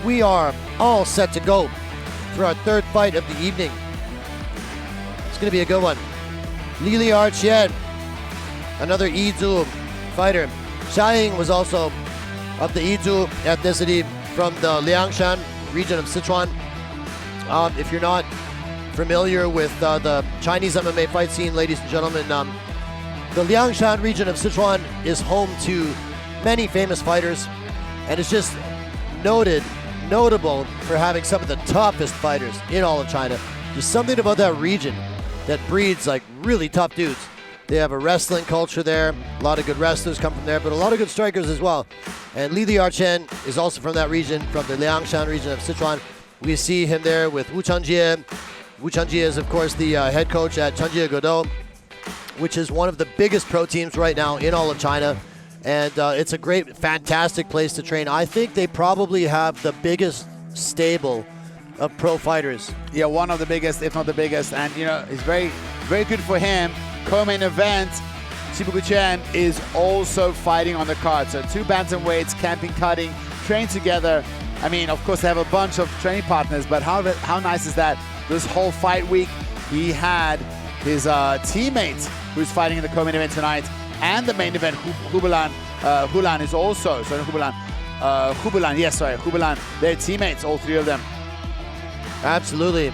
we are all set to go for our third fight of the evening. It's going to be a good one. Lilierqian, another Yizu fighter. Xiaoying was also of the Yizu ethnicity from the Liangshan region of Sichuan. If you're not familiar with the Chinese MMA fight scene, ladies and gentlemen, the Liangshan region of Sichuan is home to many famous fighters, and it's just notable for having some of the toughest fighters in all of China. There's something about that region that breeds like really tough dudes. They have a wrestling culture there. A lot of good wrestlers come from there, but a lot of good strikers as well. And Lilierqian is also from that region, from the Liangshan region of Sichuan. We see him there with Wu Changjie. Wu Changjie is, of course, the head coach at Changjie Godo, which is one of the biggest pro teams right now in all of China. And it's a great, fantastic place to train. I think they probably have the biggest stable of pro fighters. Yeah, one of the biggest, if not the biggest. And, you know, it's very, very good for him. Co-main event, Yibulayimu is also fighting on the card. So 2 bantamweights, camping, cutting, train together. I mean, of course, they have a bunch of training partners, but how nice is that? This whole fight week, he had his teammate who's fighting in the co-main event tonight, and the main event, Hulan is also, sorry, Hulan, they're teammates, all 3 of them. Absolutely.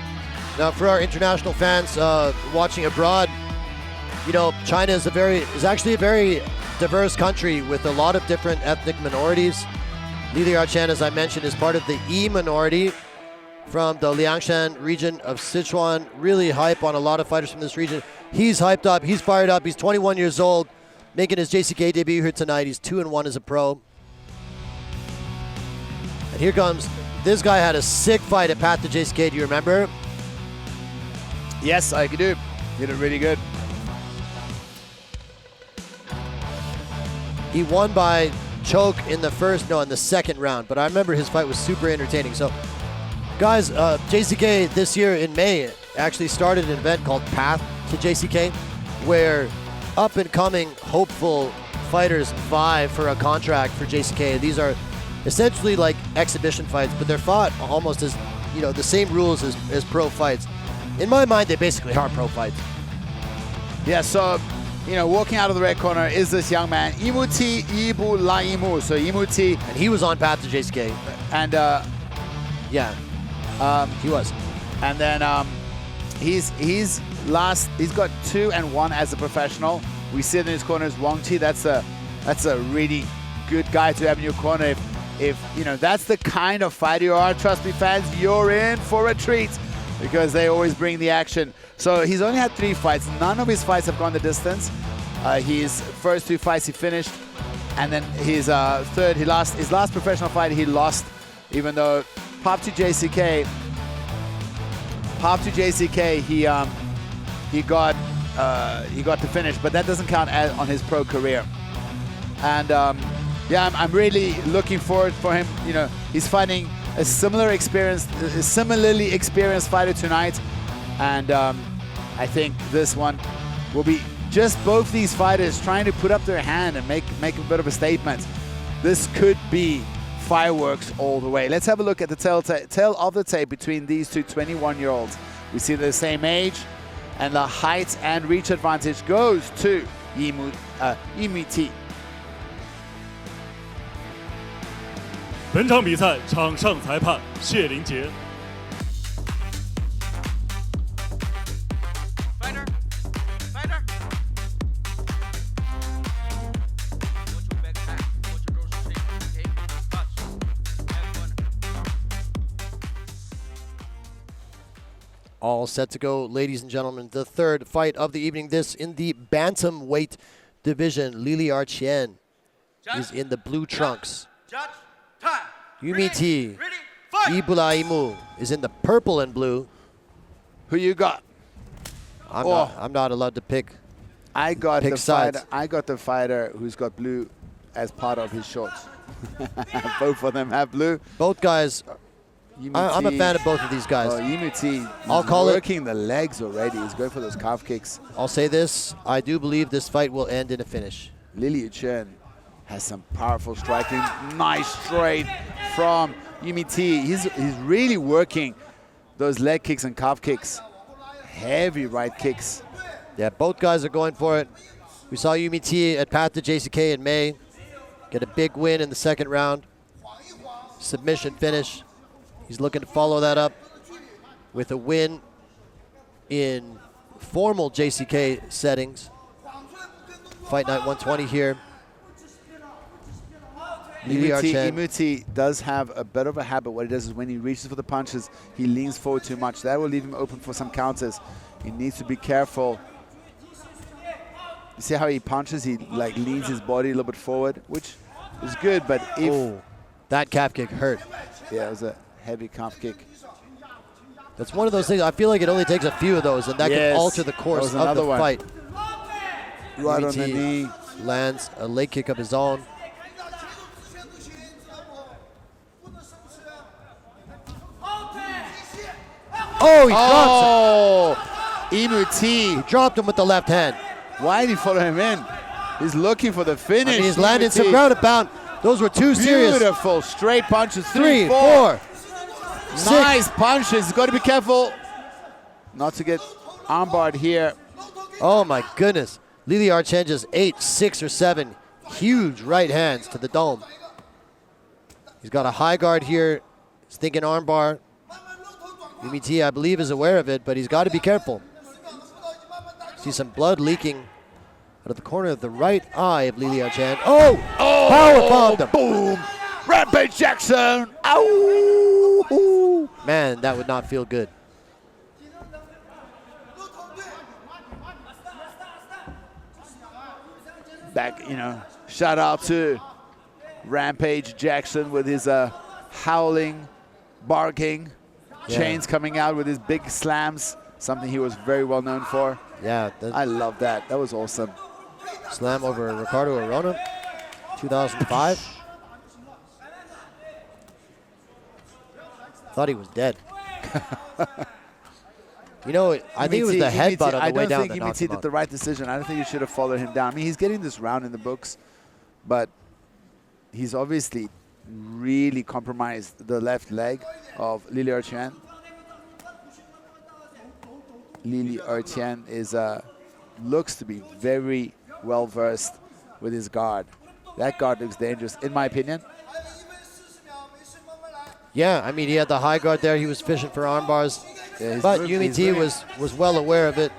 Now, for our international fans watching abroad, you know, China is actually a very diverse country with a lot of different ethnic minorities. Lilierqian, as I mentioned, is part of the Yi minority from the Liangshan region of Sichuan. Really hype on a lot of fighters from this region. He's hyped up, he's fired up, he's 21 years old, making his JCK debut here tonight. He's 2-1 as a pro. And here comes, this guy had a sick fight at Path to JCK, do you remember? Yes, I do. Did it really good. He won by choke in the second round, but I remember his fight was super entertaining. So, guys, JCK this year in May actually started an event called Path to JCK, where up-and-coming, hopeful fighters vie for a contract for JCK. These are essentially like exhibition fights, but they're fought almost as, you know, the same rules as pro fights. In my mind, they basically are pro fights. Yeah, so, you know, walking out of the red corner is this young man, Yibulayimu. So Yumiti. And he was on Path to JCK. And, yeah, he was. And then he's got 2-1 as a professional. We see in his corner is Wang Chi. That's a really good guy to have in your corner. If you know, that's the kind of fighter you are, trust me fans, you're in for a treat, because they always bring the action. So he's only had 3 fights. None of his fights have gone the distance. His first 2 fights he finished, and then his his last professional fight he lost, even though Path to JCK he got to finish, but that doesn't count on his pro career. And yeah, I'm really looking forward for him. You know, he's fighting a similarly experienced fighter tonight, and I think this one will be just both these fighters trying to put up their hand and make a bit of a statement. This could be fireworks all the way. Let's have a look at the tail of the tape between these 2 21-year-olds. We see the same age, and the height and reach advantage goes to Yumiti. 本场比赛场上裁判谢林杰。All set to go, ladies and gentlemen. The third fight of the evening. This in the bantamweight division. Lilierqian is in the blue trunks. Yumiti, Yibulayimu is in the purple and blue. Who you got? I'm not allowed to pick. I got sides. the fighter who's got blue as part of his shorts. Both of them have blue. Both guys. I'm a fan of both of these guys. Oh, Yumiti, I'll call working the legs already. He's going for those calf kicks. I'll say this. I do believe this fight will end in a finish. Lilierqian has some powerful striking. Nice straight from Yumiti, he's really working those leg kicks and calf kicks. Heavy right kicks. Yeah, both guys are going for it. We saw Yumiti at Path to JCK in May get a big win in the second round. Submission finish. He's looking to follow that up with a win in formal JCK settings. Fight Night 120 here. Yumiti does have a bit of a habit. What he does is when he reaches for the punches, he leans forward too much. That will leave him open for some counters. He needs to be careful. You see how he punches? He like leans his body a little bit forward, which is good, but if... that calf kick hurt. Yeah, it was a heavy calf kick. That's one of those things, I feel like it only takes a few of those, and that can alter the course of the fight. Right on the knee. Lands a leg kick of his own. Oh, he drops him. Yumiti. He dropped him with the left hand. Why did he follow him in? He's looking for the finish. I mean, he's landed some ground and pound. Those were two serious. Beautiful straight punches. Three, four. Nice punches. He's got to be careful not to get armbarred here. Oh my goodness. Lilierqian just 8, 6, or 7 huge right hands to the dome. He's got a high guard here. He's thinking armbar. Yumiti, I believe, is aware of it, but he's got to be careful. See some blood leaking out of the corner of the right eye of Lilierqian. Oh! Power bombed him. Boom! Rampage Jackson! Ow! Man, that would not feel good. Back, you know, shout out to Rampage Jackson with his howling, barking, chains coming out with his big slams, something he was very well known for. Yeah. I love that. That was awesome. Slam over Ricardo Arona, 2005. Thought he was dead. You know, I think it was the headbutt on the way down. I don't think Yumiti did the right decision. I don't think you should have followed him down. I mean, he's getting this round in the books, but he's obviously really compromised the left leg of Lilierqian. Lilierqian is looks to be very well versed with his guard. That guard looks dangerous, in my opinion. Yeah, I mean, he had the high guard there. He was fishing for arm bars. Yeah, but Yumiti was well aware of it.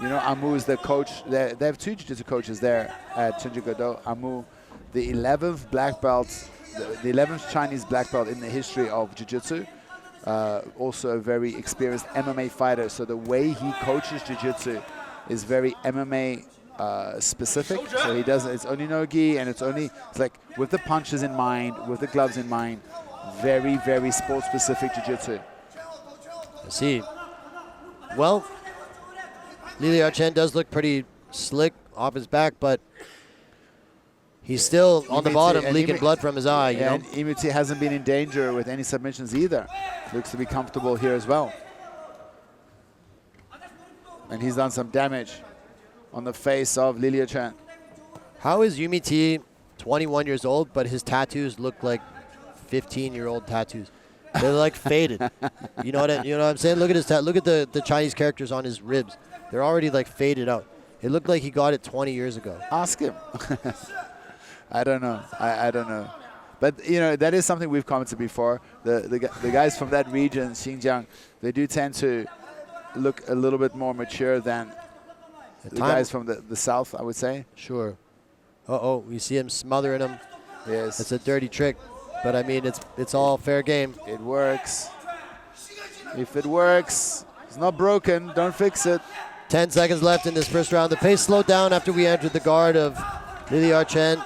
You know, Amu is the coach. They have 2 jiu-jitsu coaches there at Shinjuku-do. Amu, the 11th black belt, the 11th Chinese black belt in the history of jiu-jitsu. Also a very experienced MMA fighter. So the way he coaches jiu-jitsu is very MMA specific. So he does, it's only no-gi, and it's like with the punches in mind, with the gloves in mind. Very, very sport-specific jiu-jitsu. I see. Well, Lilierqian does look pretty slick off his back, but he's still on the bottom, leaking blood from his eye. You know? And Yumiti hasn't been in danger with any submissions either. Looks to be comfortable here as well. And he's done some damage on the face of Lilierqian. How is Yumiti 21 years old, but his tattoos look like 15-year-old tattoos? They're like faded. You know what I'm saying? Look at his look at the Chinese characters on his ribs. They're already like faded out. It looked like he got it 20 years ago. Ask him. I don't know. I don't know. But you know, that is something we've commented before. The guys from that region, Xinjiang, they do tend to look a little bit more mature than the guys from the south, I would say. Sure. Uh-oh, we see him smothering him. Yes. It's a dirty trick. But I mean, it's all fair game. It works. If it works, it's not broken. Don't fix it. 10 seconds left in this first round. The pace slowed down after we entered the guard of Lilierqian.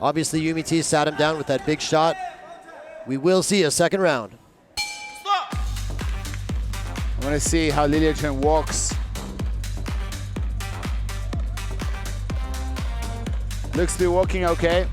Obviously, Yumiti sat him down with that big shot. We will see a second round. Stop. I want to see how Lilierqian walks. Looks to be walking okay.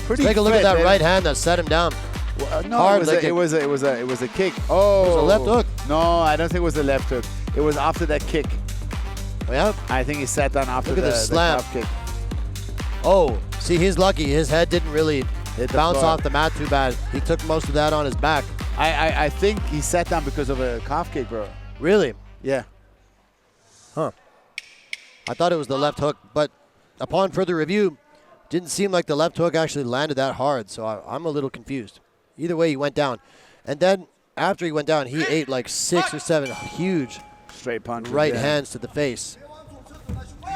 pretty Take a look fit, at that man. right hand that set him down. Well, no, Hard it was a kick. Oh, It was a left hook. No, I don't think it was a left hook. It was after that kick. Yeah. I think he sat down after Look at the slam. calf kick. Oh, see, he's lucky. His head didn't really Hit the bounce floor. off the mat too bad. He took most of that on his back. I think he sat down because of a calf kick, bro. Really? Yeah. Huh. I thought it was the left hook, but upon further review, didn't seem like the left hook actually landed that hard, so I'm a little confused. Either way, he went down. And then after he went down, he ate like 6 or 7 huge Straight punch. right hands to the face.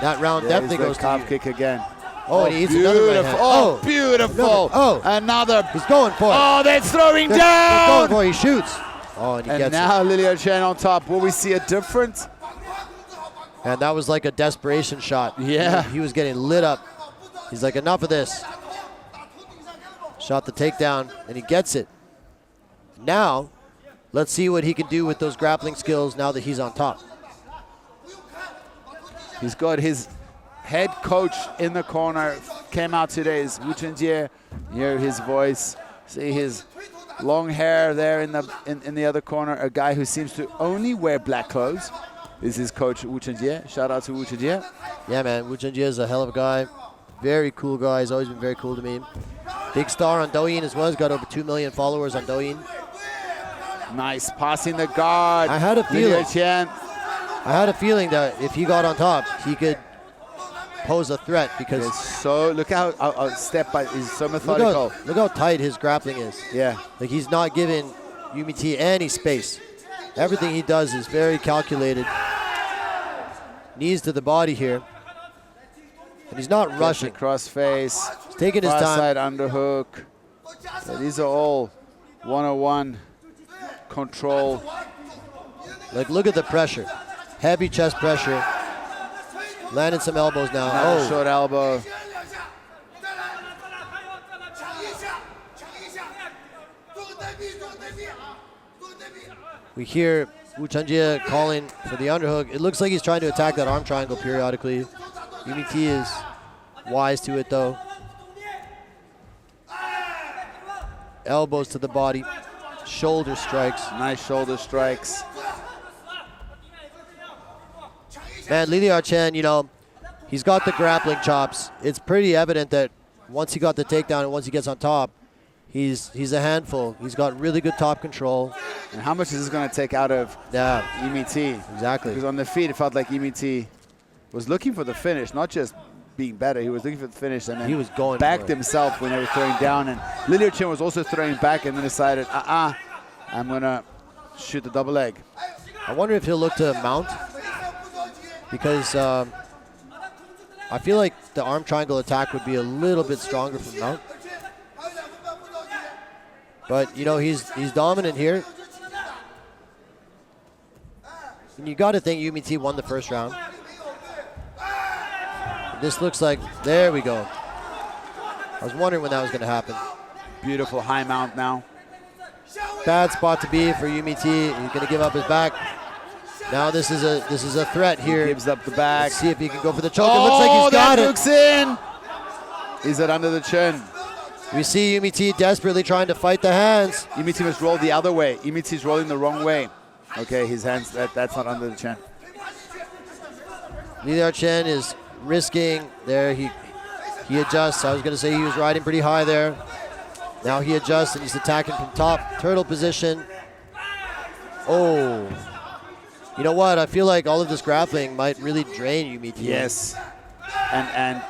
That round Yeah, definitely he's goes the calf to you. kick again. Oh, and he eats another right hand. Oh, beautiful. Oh. Another. He's going for it. Oh, that's throwing They're down. going for it. He shoots. Oh, and he And gets now Lilierqian on top. Will we see a difference? it. And that was like a desperation shot. Yeah. He was getting lit up. He's like, enough of this. Shot the takedown, and he gets it. Now, let's see what he can do with those grappling skills now that he's on top. He's got his head coach in the corner. Came out today is Wu Chenjie. Hear his voice. See his long hair there in the other corner. A guy who seems to only wear black clothes. This is his coach Wu Chenjie. Shout out to Wu Chenjie. Yeah, man, Wu Chenjie is a hell of a guy. Very cool guy. He's always been very cool to me. Big star on Douyin as well. He's got over 2 million followers on Douyin. Nice passing the guard. I had a feeling. Lilierqian. I had a feeling that if he got on top, he could pose a threat because So look how step by is so methodical. look how tight his grappling is. Yeah. Like he's not giving Yumiti any space. Everything he does is very calculated. Knees to the body here. And he's not rushing. Cross face. He's taking his Far time. side underhook. Yeah, these are all 101 control. Like look at the pressure. Heavy chest pressure. Landing some elbows now. Another short elbow. We hear Wu Chenjie calling for the underhook. It looks like he's trying to attack that arm triangle periodically. Yumiti is wise to it though. Elbows to the body. Shoulder strikes. Nice shoulder strikes. Man, Lilierqian, you know, he's got the grappling chops. It's pretty evident that once he got the takedown and once he gets on top, he's a handful. He's got really good top control. And how much is this going to take out of Yeah, Yumiti? exactly. Because on the feet, it felt like Yumiti was looking for the finish, not just being better. He was looking for the finish and then He was going backed for it. himself when they were throwing down. And Lilierqian was also throwing back and then decided, I'm going to shoot the double leg. I wonder if he'll look to mount because I feel like the arm triangle attack would be a little bit stronger from mount. But, you know, he's dominant here. And you got to think Yumiti won the first round. This looks like, there we go. I was wondering when that was going to happen. Beautiful high mount now. Bad spot to be for Yumiti. He's going to give up his back. Now this is a threat here. Gives up the back. Let's see if he can go for the choke. It looks like he's got that it. hooks in. Is it under the chin? We see Yumiti desperately trying to fight the hands. Yumiti must roll the other way. Yumiti's rolling the wrong way. Okay, his hands, that's not under the chin. Lilierqian is risking there. He adjusts. I was going to say he was riding pretty high there. Now he adjusts and he's attacking from top. Turtle position. Oh. You know what? I feel like all of this grappling might really drain Yumiti. Yes. And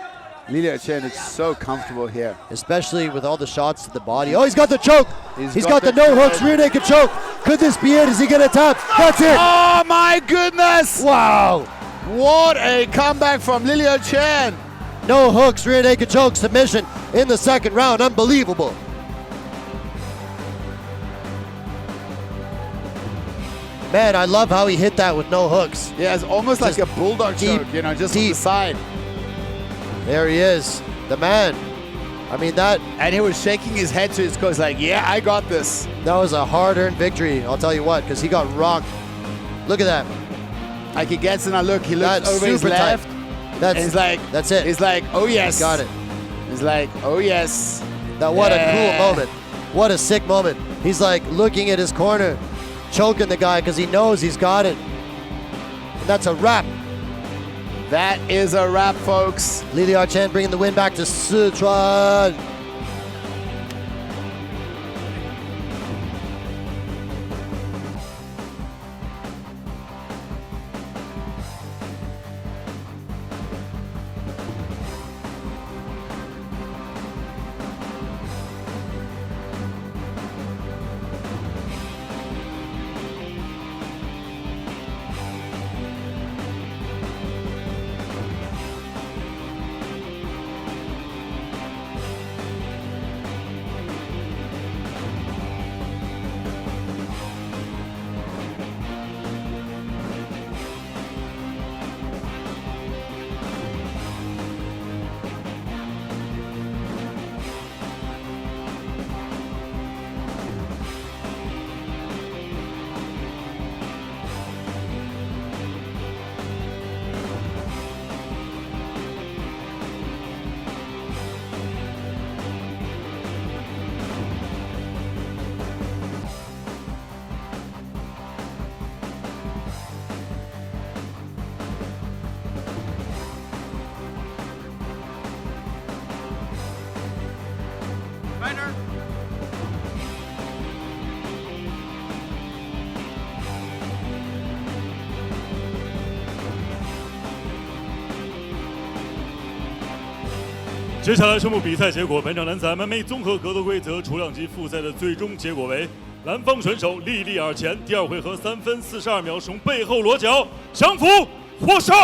Lilierqian is so comfortable here. Especially with all the shots to the body. Oh, he's got the choke. He's got got the the no hooks, rear naked choke. Could this be it? Is he going to tap? That's it. Oh my goodness! Wow. What a comeback from Lilierqian. No hooks, rear naked choke, submission in the second round. Unbelievable. Man, I love how he hit that with no hooks. Yeah, it's almost like a bulldog deep, choke, you know, just deep. on the side. There he is, the man. I mean, that And he was shaking his head to his coach like, yeah, I got this. was a hard-earned victory, I'll tell you what, because he got rocked. Look at that. Like he gets in a look, he looks That's over his super tight. left. That's And he's like, that's it. He's like, oh yes. Got it. He's like, oh yes. That what a cool moment. What a sick moment. He's like looking at his corner, choking the guy because he knows he's got it. And that's a wrap. That is a wrap, folks. Lilierqian bringing the win back to Sichuan. Fighter. 接下来宣布比赛结果。本场男子 MMA 综合格斗规则重量级复赛的最终结果为：蓝方选手利利尔前第2回合3分42秒使用背后裸脚降服获胜。